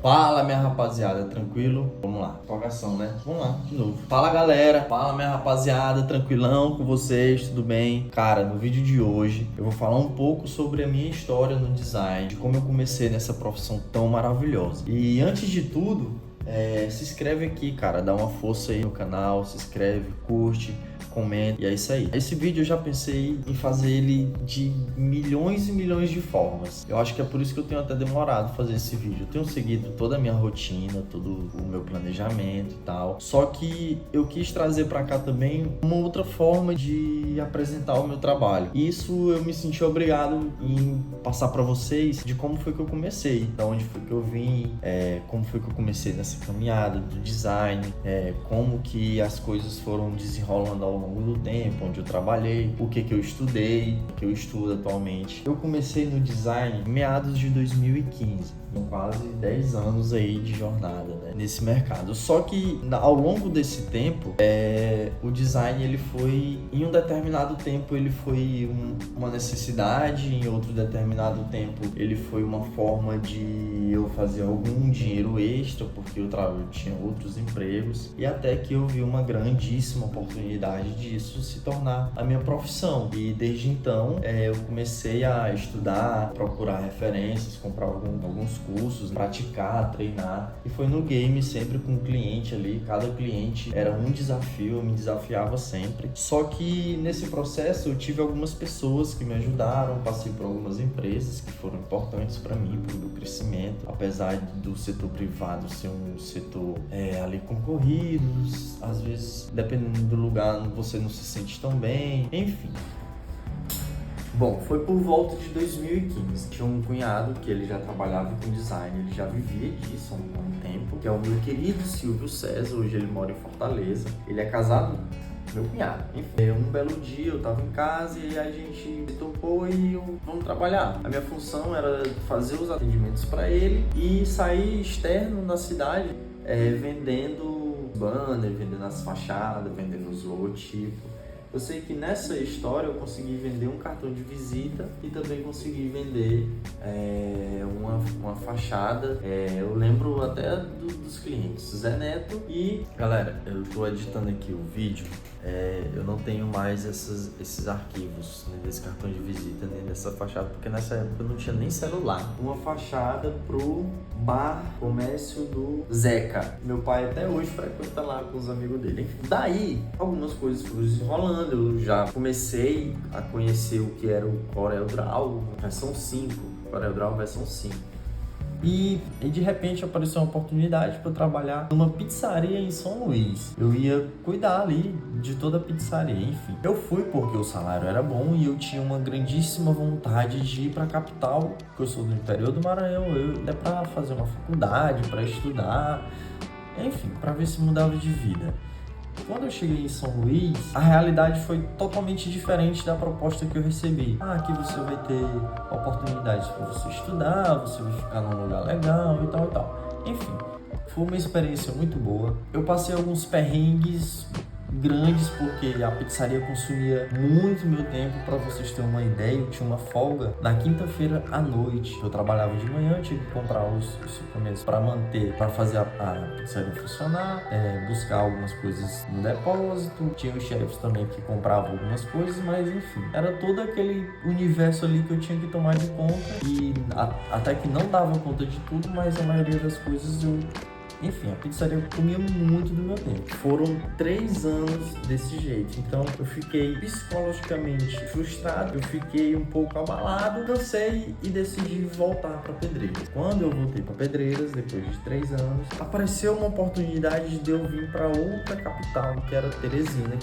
Fala, minha rapaziada, tranquilo? Vamos lá, empolgação, né? Vamos lá, de novo. Fala, galera. Fala, minha rapaziada, tranquilão com vocês, tudo bem? Cara, no vídeo de hoje eu vou falar um pouco sobre a minha história no design, de como eu comecei nessa profissão tão maravilhosa. E antes de tudo, se inscreve aqui, cara, dá uma força aí no canal, se inscreve, curte, comenta, e é isso aí. Esse vídeo eu já pensei em fazer ele de milhões e milhões de formas. Eu acho que é por isso que eu tenho até demorado fazer esse vídeo. Eu tenho seguido toda a minha rotina, todo o meu planejamento e tal. Só que eu quis trazer pra cá também uma outra forma de apresentar o meu trabalho. Isso eu me senti obrigado em passar pra vocês de como foi que eu comecei, da onde foi que eu vim, como foi que eu comecei nessa caminhada do design, como que as coisas foram desenrolando ao longo do tempo, onde eu trabalhei, o que eu estudei, o que eu estudo atualmente. Eu comecei no design em meados de 2015. Com quase 10 anos aí de jornada, né, nesse mercado. Só que ao longo desse tempo, o design ele foi, em um determinado tempo ele foi uma necessidade, em outro determinado tempo ele foi uma forma de eu fazer algum dinheiro extra, porque eu tinha outros empregos, e até que eu vi uma grandíssima oportunidade disso se tornar a minha profissão. E desde então eu comecei a estudar, procurar referências, comprar alguns cursos, praticar, treinar, e foi no game sempre com o cliente ali. Cada cliente era um desafio, eu me desafiava sempre. Só que nesse processo eu tive algumas pessoas que me ajudaram, passei por algumas empresas que foram importantes para mim, para o meu crescimento, apesar do setor privado ser um setor ali concorrido, às vezes dependendo do lugar você não se sente tão bem, enfim. Bom, foi por volta de 2015. Tinha um cunhado que ele já trabalhava com design, ele já vivia disso há um tempo, que é o meu querido Silvio César. Hoje ele mora em Fortaleza. Ele é casado, meu cunhado. Enfim, um belo dia eu tava em casa e a gente se topou e vamos trabalhar. A minha função era fazer os atendimentos para ele e sair externo na cidade, vendendo banner, vendendo as fachadas, vendendo os logotipos. Eu sei que nessa história eu consegui vender um cartão de visita e também consegui vender uma fachada. Eu lembro até dos clientes, Zé Neto. E galera, eu tô editando aqui o vídeo, eu não tenho mais esses arquivos, né, desse cartão de visita nem dessa fachada, porque nessa época eu não tinha nem celular. Uma fachada pro bar comércio do Zeca. Meu pai até hoje frequenta lá com os amigos dele. Enfim, daí algumas coisas foram desenrolando. Eu já comecei a conhecer o que era o CorelDRAW versão 5, CorelDRAW versão 5. E de repente apareceu uma oportunidade para eu trabalhar numa pizzaria em São Luís. Eu ia cuidar ali de toda a pizzaria, enfim. Eu fui porque o salário era bom e eu tinha uma grandíssima vontade de ir para a capital, porque eu sou do interior do Maranhão, até para fazer uma faculdade, para estudar, enfim, para ver se mudava de vida. Quando eu cheguei em São Luís, a realidade foi totalmente diferente da proposta que eu recebi. Aqui você vai ter oportunidades para você estudar, você vai ficar num lugar legal e tal e tal. Enfim, foi uma experiência muito boa. Eu passei alguns perrengues grandes porque a pizzaria consumia muito meu tempo. Para vocês terem uma ideia, eu tinha uma folga na quinta-feira à noite. Eu trabalhava de manhã, eu tinha que comprar os suplementos para fazer a pizzaria funcionar, buscar algumas coisas no depósito. Tinha os chefes também que compravam algumas coisas, mas enfim, era todo aquele universo ali que eu tinha que tomar de conta, e até que não dava conta de tudo, mas a maioria das coisas enfim, a pizzaria comia muito do meu tempo. Foram 3 anos desse jeito. Então eu fiquei psicologicamente frustrado, eu fiquei um pouco abalado, cansei e decidi voltar para Pedreiras. Quando eu voltei para Pedreiras, depois de 3 anos, apareceu uma oportunidade de eu vir para outra capital, que era Teresina,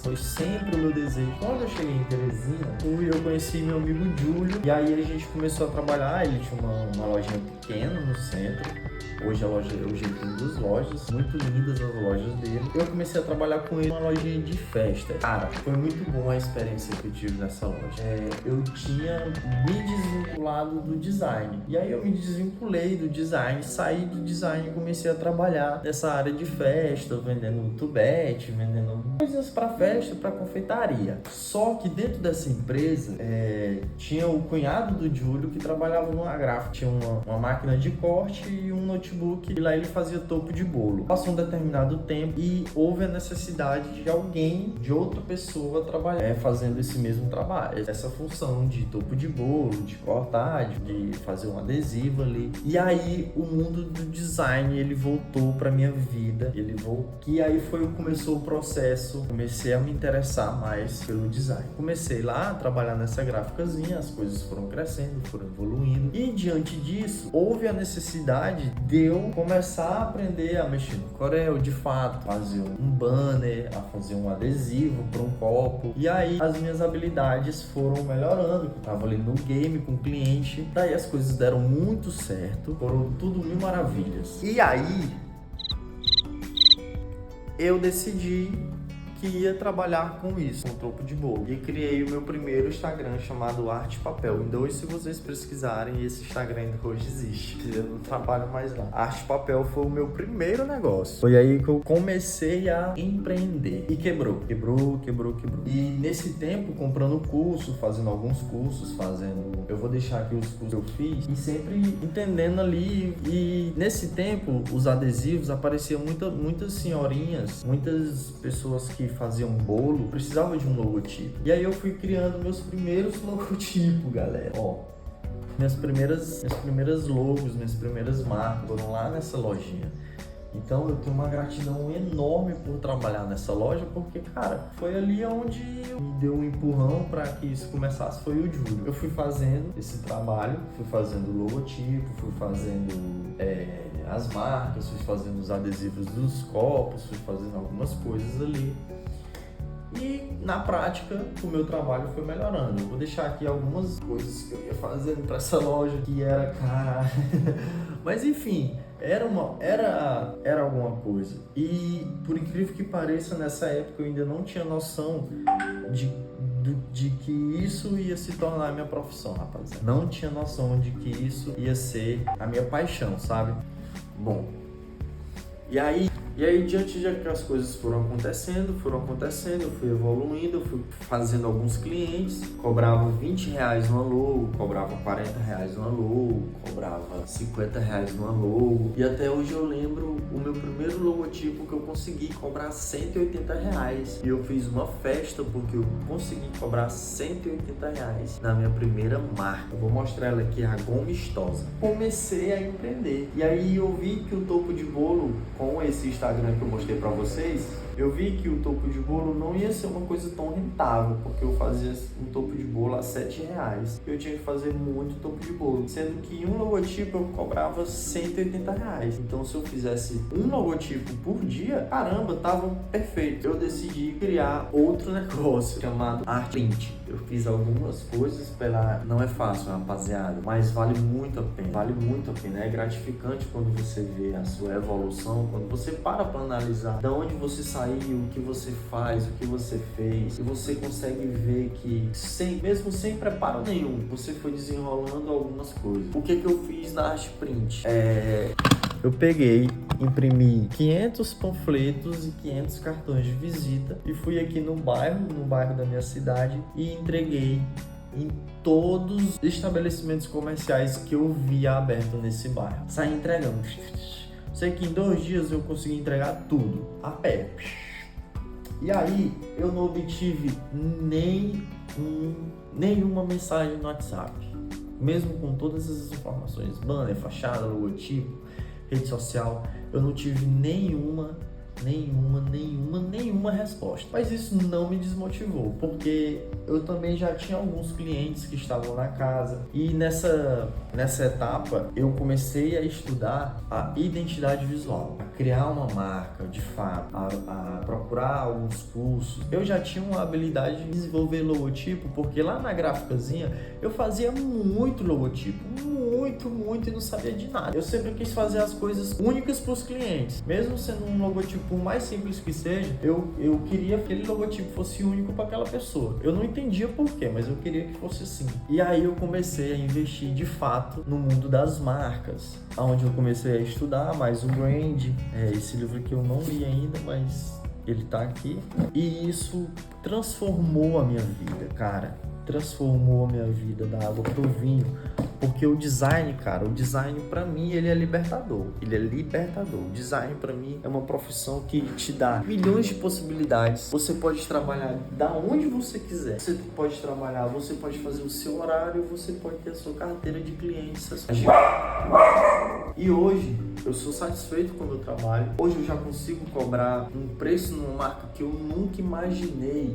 foi sempre o meu desejo. Quando eu cheguei em Teresina, eu conheci meu amigo Júlio, e aí a gente começou a trabalhar. Ele tinha uma lojinha pequena no centro. Hoje ele tem 2 lojas, muito lindas as lojas dele. Eu comecei a trabalhar com ele numa lojinha de festa. Cara, foi muito bom a experiência que eu tive nessa loja. Eu tinha me desvinculado do design. E aí eu me desvinculei do design, saí do design e comecei a trabalhar nessa área de festa, vendendo tubete, vendendo coisas para festa, para confeitaria. Só que dentro dessa empresa, tinha o cunhado do Júlio que trabalhava numa gráfica. Tinha uma máquina de corte e um notebook e lá ele fazia topo de bolo. Passou um determinado tempo e houve a necessidade de alguém, de outra pessoa trabalhar fazendo esse mesmo trabalho, essa função de topo de bolo, de cortar, de fazer um adesivo ali. E aí o mundo do design ele voltou pra minha vida, e aí começou o processo, comecei a me interessar mais pelo design. Comecei lá a trabalhar nessa gráficazinha, as coisas foram crescendo, foram evoluindo e diante disso houve a necessidade de eu começar a aprender a mexer no Corel, de fato, fazer um banner, a fazer um adesivo para um copo. E aí as minhas habilidades foram melhorando. Eu tava ali no game com o cliente, daí as coisas deram muito certo, foram tudo mil maravilhas. E aí eu decidi que ia trabalhar com isso, com topo de bolo. E criei o meu primeiro Instagram chamado Arte Papel. Ainda hoje, se vocês pesquisarem, esse Instagram ainda hoje existe. Eu não trabalho mais lá. Arte Papel foi o meu primeiro negócio. Foi aí que eu comecei a empreender. E quebrou. E nesse tempo, comprando curso, fazendo alguns cursos, Eu vou deixar aqui os cursos que eu fiz. E sempre entendendo ali. E nesse tempo, os adesivos, apareciam muitas senhorinhas, muitas pessoas que faziam bolo, precisava de um logotipo. E aí eu fui criando meus primeiros logotipos, galera. Ó, minhas primeiras logos, minhas primeiras marcas foram lá nessa lojinha. Então eu tenho uma gratidão enorme por trabalhar nessa loja, porque, cara, foi ali onde me deu um empurrão para que isso começasse, foi o Júlio. Eu fui fazendo esse trabalho, fui fazendo o logotipo, fui fazendo as marcas, fui fazendo os adesivos dos copos, fui fazendo algumas coisas ali. E na prática o meu trabalho foi melhorando. Eu vou deixar aqui algumas coisas que eu ia fazendo para essa loja que era, cara. Mas enfim, era alguma coisa. E por incrível que pareça, nessa época eu ainda não tinha noção de que isso ia se tornar a minha profissão, rapaziada. Não tinha noção de que isso ia ser a minha paixão, sabe? Bom, e aí diante de que as coisas foram acontecendo, eu fui evoluindo, eu fui fazendo alguns clientes, cobrava R$20 numa logo, cobrava R$40 numa logo, cobrava R$50 numa logo. E até hoje eu lembro o meu primeiro logotipo que eu consegui cobrar R$180. E eu fiz uma festa porque eu consegui cobrar R$180 na minha primeira marca. Eu vou mostrar ela aqui, a Gomistosa. Comecei a empreender. E aí eu vi que o topo de bolo, com esse Instagram que eu mostrei pra vocês, eu vi que o topo de bolo não ia ser uma coisa tão rentável, porque eu fazia um topo de bolo a R$7. Eu tinha que fazer muito topo de bolo, sendo que um logotipo eu cobrava R$180. Então se eu fizesse um logotipo por dia, caramba, tava perfeito. Eu decidi criar outro negócio chamado Arte Print. Eu fiz algumas coisas não é fácil, rapaziada, mas vale muito a pena. É gratificante quando você vê a sua evolução, quando você para analisar de onde você saiu, o que você faz, o que você fez, e você consegue ver que mesmo sem preparo nenhum, você foi desenrolando algumas coisas. O que eu fiz na Arte Print? Eu peguei, imprimi 500 panfletos e 500 cartões de visita e fui aqui no bairro da minha cidade, e entreguei em todos os estabelecimentos comerciais que eu via aberto nesse bairro. Saí entregando. Sei que em 2 dias eu consegui entregar tudo a pé. E aí eu não obtive nenhuma mensagem no WhatsApp, mesmo com todas essas informações, banner, fachada, logotipo, rede social. Eu não tive nenhuma resposta. Mas isso não me desmotivou, porque eu também já tinha alguns clientes que estavam na casa, e nessa etapa eu comecei a estudar a identidade visual, a criar uma marca de fato, a procurar alguns cursos. Eu já tinha uma habilidade de desenvolver logotipo, porque lá na gráficazinha eu fazia muito logotipo, muito, e não sabia de nada. Eu sempre quis fazer as coisas únicas para os clientes, mesmo sendo um logotipo, por mais simples que seja, eu queria que aquele logotipo fosse único para aquela pessoa. Eu não entendia porquê, mas eu queria que fosse assim. E aí eu comecei a investir de fato no mundo das marcas, onde eu comecei a estudar mais o brand, esse livro que eu não li ainda, mas ele tá aqui. E isso transformou a minha vida, cara. Transformou a minha vida da água pro vinho. Porque o design, cara, o design pra mim ele é libertador. Ele é libertador. O design pra mim é uma profissão que te dá milhões de possibilidades. Você pode trabalhar da onde você quiser. Você pode trabalhar, você pode fazer o seu horário, você pode ter a sua carteira de clientes. E hoje eu sou satisfeito com o meu trabalho. Hoje eu já consigo cobrar um preço numa marca que eu nunca imaginei.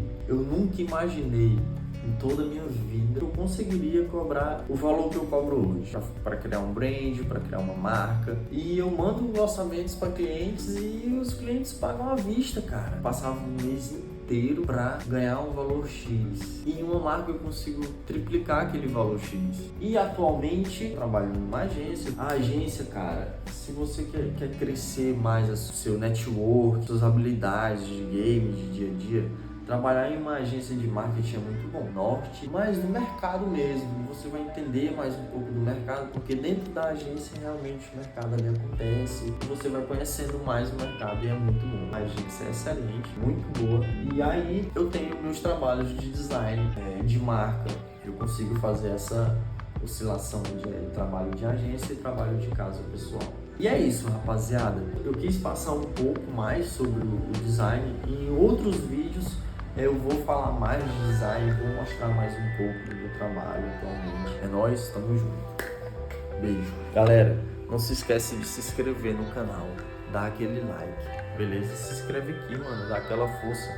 Em toda a minha vida, eu conseguiria cobrar o valor que eu cobro hoje para criar um brand, para criar uma marca. E eu mando orçamentos para clientes e os clientes pagam à vista, cara. Passava um mês inteiro para ganhar um valor X. E em uma marca eu consigo triplicar aquele valor X. E atualmente trabalho numa agência. A agência, cara, se você quer crescer mais o seu network, suas habilidades de game, de dia a dia, trabalhar em uma agência de marketing é muito bom, norte, mas no mercado mesmo, você vai entender mais um pouco do mercado, porque dentro da agência realmente o mercado ali acontece, e você vai conhecendo mais o mercado e é muito bom. A agência é excelente, muito boa, e aí eu tenho meus trabalhos de design, de marca, eu consigo fazer essa oscilação de trabalho de agência e trabalho de casa pessoal. E é isso, rapaziada, eu quis passar um pouco mais sobre o design em outros vídeos. Eu vou falar mais de design, vou mostrar mais um pouco do meu trabalho atualmente. É nóis, tamo junto. Beijo. Galera, não se esquece de se inscrever no canal, dar aquele like, beleza? Se inscreve aqui, mano, dá aquela força.